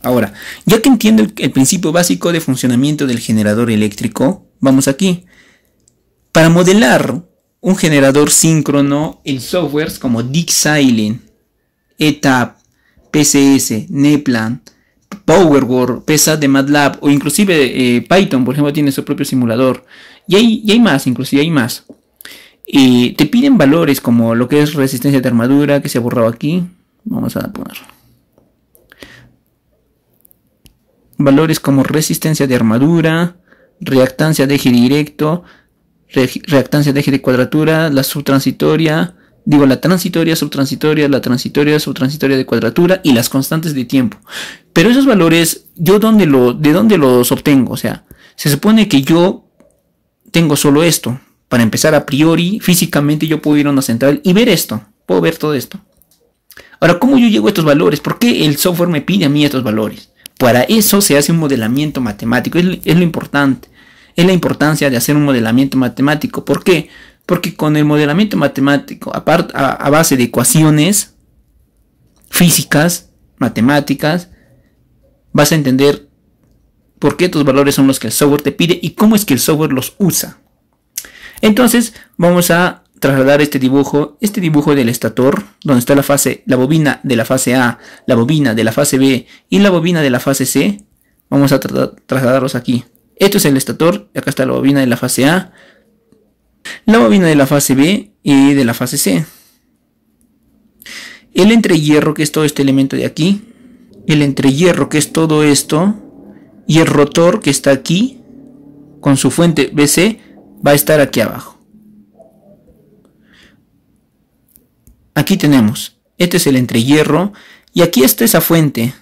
Ahora, ya que entiendo el principio básico de funcionamiento del generador eléctrico, vamos aquí. Para modelar un generador síncrono, el softwares como DeepSilent, ETAP, PCS, Neplan, PowerWord, PSAT de MATLAB o inclusive Python, por ejemplo, tiene su propio simulador. Y hay más, inclusive hay más. Te piden valores como lo que es resistencia de armadura, que se ha borrado aquí. Vamos a ponerlo. Valores como resistencia de armadura, reactancia de eje directo, reactancia de eje de cuadratura, la subtransitoria, la transitoria, subtransitoria, la transitoria, subtransitoria de cuadratura y las constantes de tiempo. Pero esos valores, ¿de dónde los obtengo? O sea, se supone que yo tengo solo esto. Para empezar, a priori, físicamente yo puedo ir a una central y ver esto. Puedo ver todo esto. Ahora, ¿cómo yo llego a estos valores? ¿Por qué el software me pide a mí estos valores? Para eso se hace un modelamiento matemático. Es lo importante. Es la importancia de hacer un modelamiento matemático. ¿Por qué? Porque con el modelamiento matemático, a base de ecuaciones físicas, matemáticas, vas a entender por qué estos valores son los que el software te pide y cómo es que el software los usa. Entonces vamos a trasladar este dibujo del estator, donde está la bobina de la fase A, la bobina de la fase B y la bobina de la fase C. Vamos a trasladarlos aquí. Esto es el estator, y acá está la bobina de la fase A, la bobina de la fase B y de la fase C. El entrehierro, que es todo este elemento de aquí, el entrehierro, que es todo esto, y el rotor, que está aquí, con su fuente BC, va a estar aquí abajo. Aquí tenemos, este es el entrehierro, y aquí está esa fuente,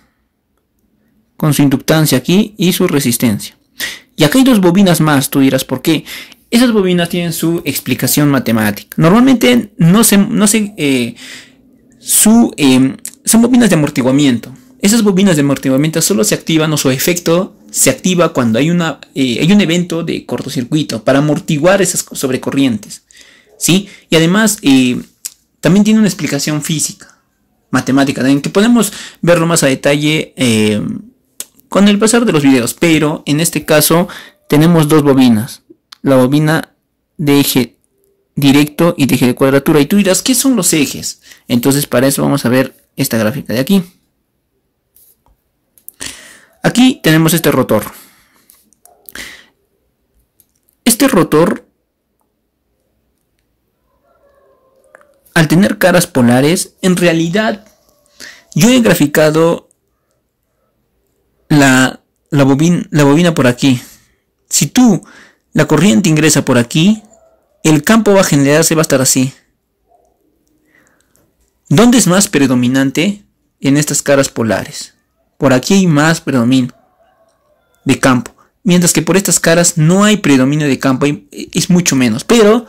con su inductancia aquí y su resistencia. Y acá hay dos bobinas más, tú dirás, ¿por qué? Esas bobinas tienen su explicación matemática. Normalmente son bobinas de amortiguamiento. Esas bobinas de amortiguamiento solo se activan, o su efecto se activa cuando hay un evento de cortocircuito para amortiguar esas sobrecorrientes, ¿sí? Y además también tiene una explicación física, matemática, también, que podemos verlo más a detalle con el pasar de los videos. Pero en este caso tenemos dos bobinas. La bobina de eje directo y de eje de cuadratura. Y tú dirás, ¿qué son los ejes? Entonces, para eso vamos a ver esta gráfica de aquí. Aquí tenemos este rotor. Este rotor, al tener caras polares, en realidad yo he graficado la bobina por aquí. Si la corriente ingresa por aquí, el campo va a generarse, va a estar así. ¿Dónde es más predominante? En estas caras polares. Por aquí hay más predominio de campo. Mientras que por estas caras no hay predominio de campo, es mucho menos. Pero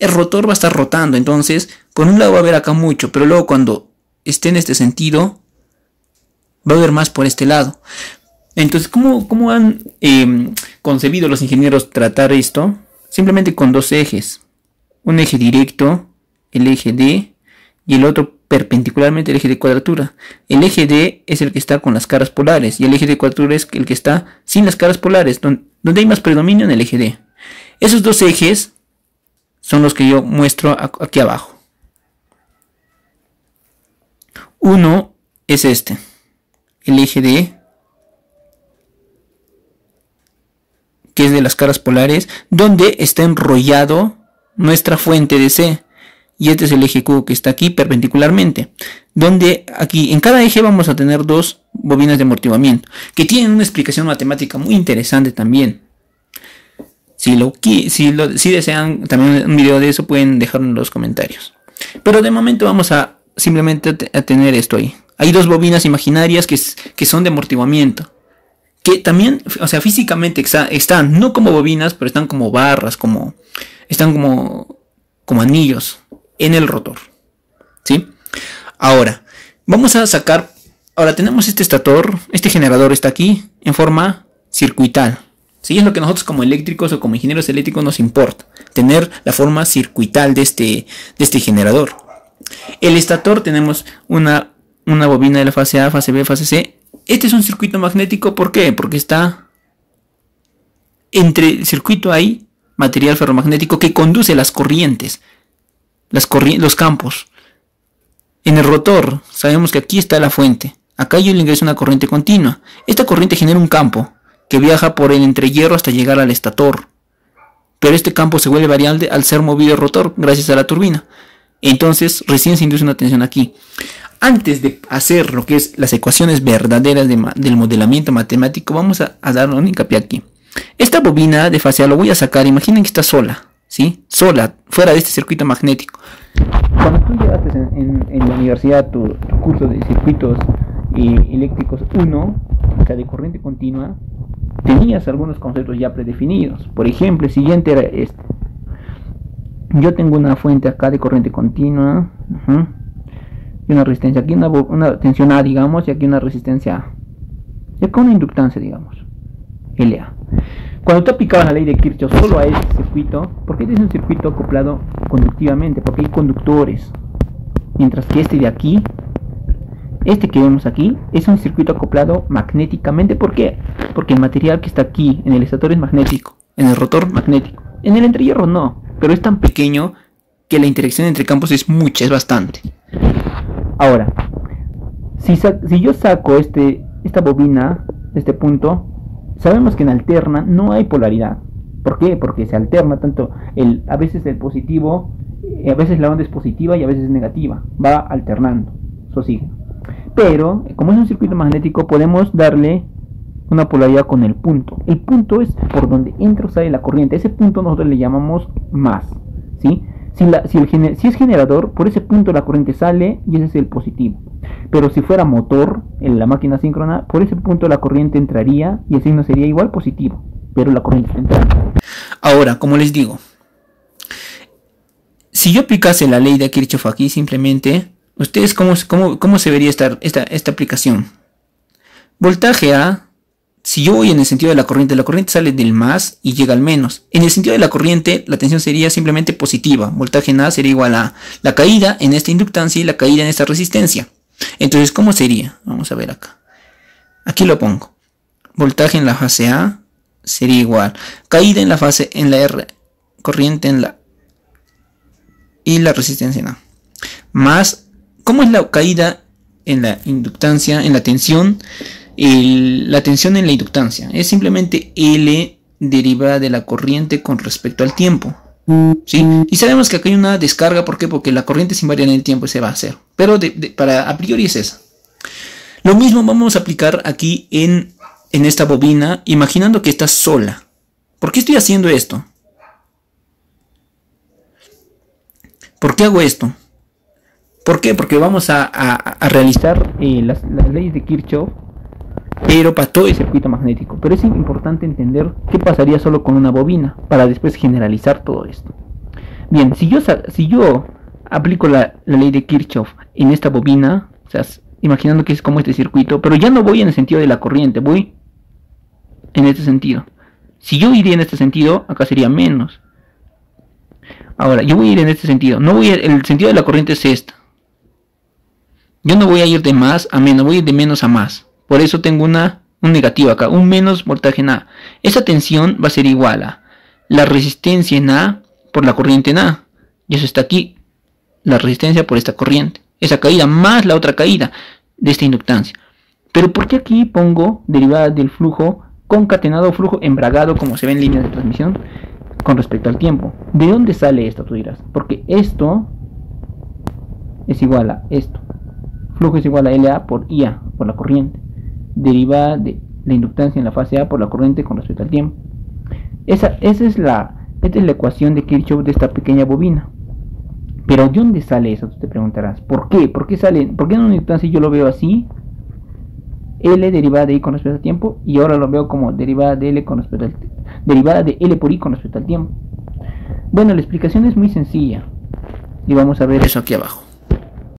el rotor va a estar rotando. Entonces, por un lado va a haber acá mucho, pero luego cuando esté en este sentido, va a haber más por este lado. Entonces, ¿cómo han concebido los ingenieros tratar esto? Simplemente con dos ejes. Un eje directo, el eje D, y el otro perpendicularmente, el eje de cuadratura. El eje D es el que está con las caras polares, y el eje de cuadratura es el que está sin las caras polares, donde hay más predominio en el eje D. Esos dos ejes son los que yo muestro aquí abajo. Uno es este, el eje D, que es de las caras polares, donde está enrollado nuestra fuente de C. Y este es el eje Q, que está aquí perpendicularmente, donde aquí en cada eje vamos a tener dos bobinas de amortiguamiento, que tienen una explicación matemática muy interesante también. Si desean también un video de eso, pueden dejarlo en los comentarios. Pero de momento vamos a simplemente a tener esto ahí. Hay dos bobinas imaginarias que son de amortiguamiento, que también, o sea, físicamente están no como bobinas, pero están como barras, están como anillos en el rotor, ¿sí? Ahora tenemos este estator, este generador está aquí en forma circuital, ¿sí? Es lo que nosotros como eléctricos o como ingenieros eléctricos nos importa, tener la forma circuital de este generador. El estator tenemos una bobina de la fase A, fase B, fase C, Este es un circuito magnético, ¿por qué? Porque está entre el circuito hay material ferromagnético que conduce las corrientes, los campos. En el rotor, sabemos que aquí está la fuente. Acá yo le ingreso una corriente continua. Esta corriente genera un campo que viaja por el entrehierro hasta llegar al estator. Pero este campo se vuelve variable al ser movido el rotor gracias a la turbina. Entonces recién se induce una tensión aquí. Antes de hacer lo que es las ecuaciones verdaderas del modelamiento matemático, vamos a dar un hincapié aquí. Esta bobina de fase A lo voy a sacar. Imaginen que está sola, ¿sí? Sola, fuera de este circuito magnético. Cuando tú llegaste en la universidad tu curso de circuitos eléctricos 1, o sea, de corriente continua, tenías algunos conceptos ya predefinidos. Por ejemplo, el siguiente era este. Yo tengo una fuente acá de corriente continua, y una resistencia, aquí una tensión A, digamos, y aquí una resistencia A, y acá una inductancia, digamos, LA. Cuando tú aplicabas la ley de Kirchhoff solo a este circuito, porque este es un circuito acoplado conductivamente, porque hay conductores, mientras que este de aquí, este que vemos aquí, es un circuito acoplado magnéticamente. ¿Por qué? Porque el material que está aquí en el estator es magnético, en el rotor magnético, en el entrehierro no, pero es tan pequeño que la interacción entre campos es mucha, es bastante. Ahora, si yo saco esta bobina de este punto, sabemos que en alterna no hay polaridad. ¿Por qué? Porque se alterna tanto a veces el positivo, a veces la onda es positiva y a veces es negativa. Va alternando, eso sigue. Pero, como es un circuito magnético, podemos darle una polaridad con el punto. El punto es por donde entra o sale la corriente. Ese punto nosotros le llamamos más, ¿sí? Si es generador, por ese punto la corriente sale y ese es el positivo. Pero si fuera motor, en la máquina síncrona, por ese punto la corriente entraría y el signo sería igual positivo, pero la corriente está entrando. Ahora, como les digo, si yo aplicase la ley de Kirchhoff aquí, simplemente, ustedes cómo se vería esta aplicación. Voltaje A. Si yo voy en el sentido de la corriente sale del más y llega al menos. En el sentido de la corriente, la tensión sería simplemente positiva. Voltaje en A sería igual a la caída en esta inductancia y la caída en esta resistencia. Entonces, ¿cómo sería? Vamos a ver acá. Aquí lo pongo. Voltaje en la fase A sería igual. Caída en la R, corriente en la y la resistencia en A. Más, ¿cómo es la caída en la inductancia, en la tensión? La tensión en la inductancia es simplemente L derivada de la corriente con respecto al tiempo, ¿sí? Y sabemos que acá hay una descarga. ¿Por qué? Porque la corriente sin variar en el tiempo se va a hacer, pero a priori es esa. Lo mismo vamos a aplicar aquí en esta bobina, imaginando que está sola. ¿Por qué estoy haciendo esto? ¿Por qué hago esto? ¿Por qué? Porque vamos a realizar las leyes de Kirchhoff, pero para todo el circuito magnético. Pero es importante entender qué pasaría solo con una bobina para después generalizar todo esto. Bien, si yo aplico la ley de Kirchhoff en esta bobina, o sea, imaginando que es como este circuito, pero ya no voy en el sentido de la corriente, voy en este sentido. Si yo iría en este sentido, acá sería menos. Ahora, yo voy a ir en este sentido. El sentido de la corriente es esta. Yo no voy a ir de más a menos, voy a ir de menos a más. Por eso tengo un negativo acá, un menos voltaje en A. Esa tensión va a ser igual a la resistencia en A por la corriente en A. Y eso está aquí, la resistencia por esta corriente. Esa caída más la otra caída de esta inductancia. Pero ¿por qué aquí pongo derivada del flujo concatenado, flujo embragado, como se ve en líneas de transmisión, con respecto al tiempo? ¿De dónde sale esto? Tú dirás. Porque esto es igual a esto. Flujo es igual a LA por IA, por la corriente. Derivada de la inductancia en la fase A por la corriente con respecto al tiempo. Esta es la ecuación de Kirchhoff de esta pequeña bobina. Pero ¿de dónde sale eso? Tú te preguntarás. ¿Por qué? ¿Por qué en una inductancia yo lo veo así? L derivada de I con respecto al tiempo. Y ahora lo veo como derivada de L con respecto al derivada de L por I con respecto al tiempo. Bueno, la explicación es muy sencilla. Y vamos a ver eso aquí abajo.